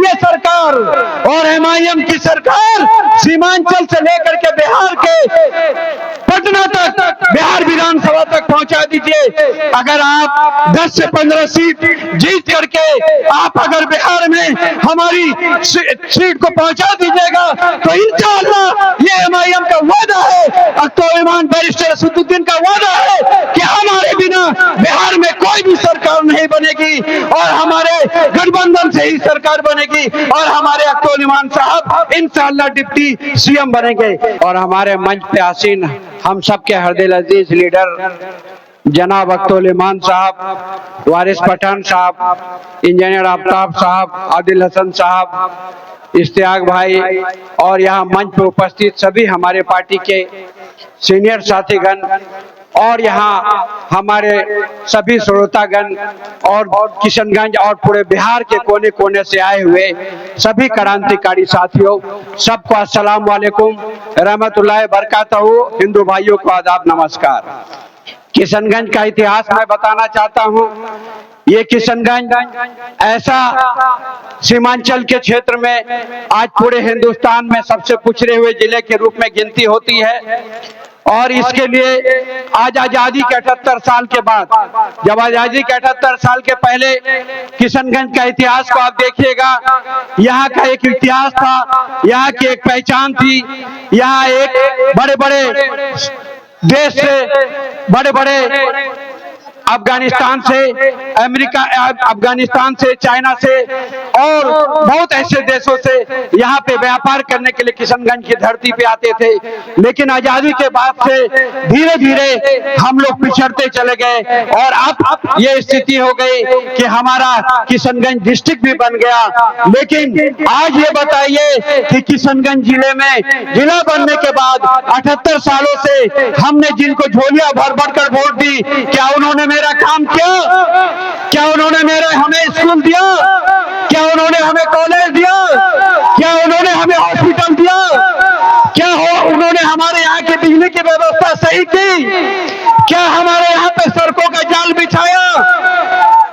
ये सरकार और एमआईएम की सरकार सीमांचल से लेकर के बिहार के पटना तक, बिहार विधानसभा तक पहुंचा दीजिए। अगर आप 10 से 15 सीट जीत करके आप अगर बिहार में हमारी सीट को पहुंचा दीजिएगा तो इंशाअल्लाह ये एमआईएम का वादा है, अख्तर बैरिस्टर असदुद्दीन का वादा है कि हमारे बिना बिहार में कोई भी सरकार नहीं बनेगी और हमारे गठबंधन से ही सरकार बनेगी और हमारे अख्तर साहब इंशाअल्लाह डिप्टी सीएम बनेंगे। और हमारे मंच पे आसीन हम सबके हृदय अजीज लीडर जनाब अख्तर साहब, वारिस पठान साहब, इंजीनियर आफ्ताब साहब, आदिल हसन साहब, इश्तियाक भाई और यहाँ मंच पर उपस्थित सभी हमारे पार्टी के सीनियर साथीगण और यहाँ हमारे सभी श्रोतागण और किशनगंज और पूरे बिहार के कोने कोने से आए हुए सभी क्रांतिकारी साथियों, सबको अस्सलाम वालेकुम रहमतुल्लाहि बरकातहू। हिंदू भाइयों को आदाब, नमस्कार। किशनगंज का इतिहास मैं बताना चाहता हूँ। ये किशनगंज ऐसा सीमांचल के क्षेत्र में आज पूरे हिंदुस्तान में सबसे पिछड़े हुए जिले के रूप में गिनती होती है और इसके लिए आज आजादी के 78 साल के बाद, जब आजादी के 78 साल के पहले किशनगंज का इतिहास को आप देखिएगा, यहाँ का एक इतिहास था, यहाँ की एक पहचान थी। यहाँ एक बड़े बड़े देश से, बड़े बड़े अफगानिस्तान से, अमेरिका, अफगानिस्तान से, चाइना से और बहुत ऐसे देशों से यहाँ पे व्यापार करने के लिए किशनगंज की धरती पे आते थे। लेकिन आजादी के बाद से धीरे धीरे हम लोग पिछड़ते चले गए और अब ये स्थिति हो गई कि हमारा किशनगंज डिस्ट्रिक्ट भी बन गया। लेकिन आज ये बताइए कि किशनगंज जिले में जिला बनने के बाद 78 सालों से हमने जिनको झोलियां भर भर कर वोट दी, क्या उन्होंने मेरा काम किया? क्या उन्होंने हमें स्कूल दिया? क्या उन्होंने हमें कॉलेज दिया? क्या उन्होंने हमें हॉस्पिटल दिया? क्या उन्होंने हमारे यहाँ की बिजली की व्यवस्था सही की? क्या हमारे यहाँ पे सड़कों का जाल बिछाया?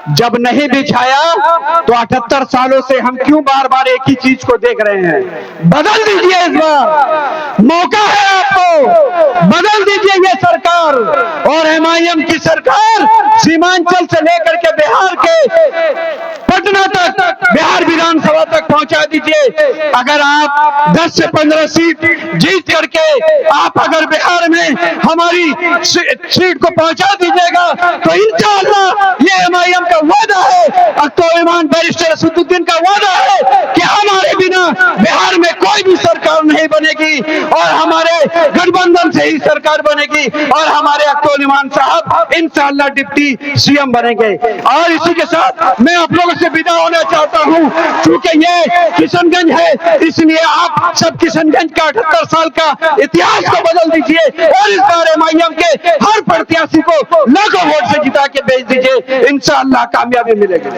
जब नहीं बिछाया तो 78 सालों से हम क्यों बार बार एक ही चीज को देख रहे हैं? बदल दीजिए, इस बार मौका है आपको, बदल दीजिए ये सरकार और एमआईएम की सरकार सीमांचल से लेकर के बिहार के पटना तक, बिहार विधानसभा तक पहुंचा दीजिए। अगर आप 10 से 15 सीट जीत करके आप अगर बिहार में हमारी सीट को पहुंचा दीजिएगा तो इंशाअल्लाह ये एमआईएम का वादा है, अख्तर बैरिस्टर असदुद्दीन का वादा है कि हमारे बिना बिहार में कोई भी सरकार नहीं बनेगी और हमारे गठबंधन से ही सरकार बनेगी और हमारे अख्तर साहब इंशाअल्लाह डिप्टी सीएम बनेंगे। और इसी के साथ मैं आप लोगों से विदा होना चाहता हूं, क्योंकि ये किशनगंज है इसलिए आप सब किशनगंज का 78 साल का इतिहास को बदल दीजिए और इस बार एमआईएम के हर प्रत्याशी को लाखों वोट से जिता के भेज दीजिए, इंशाअल्लाह कामयाबी मिलेगी।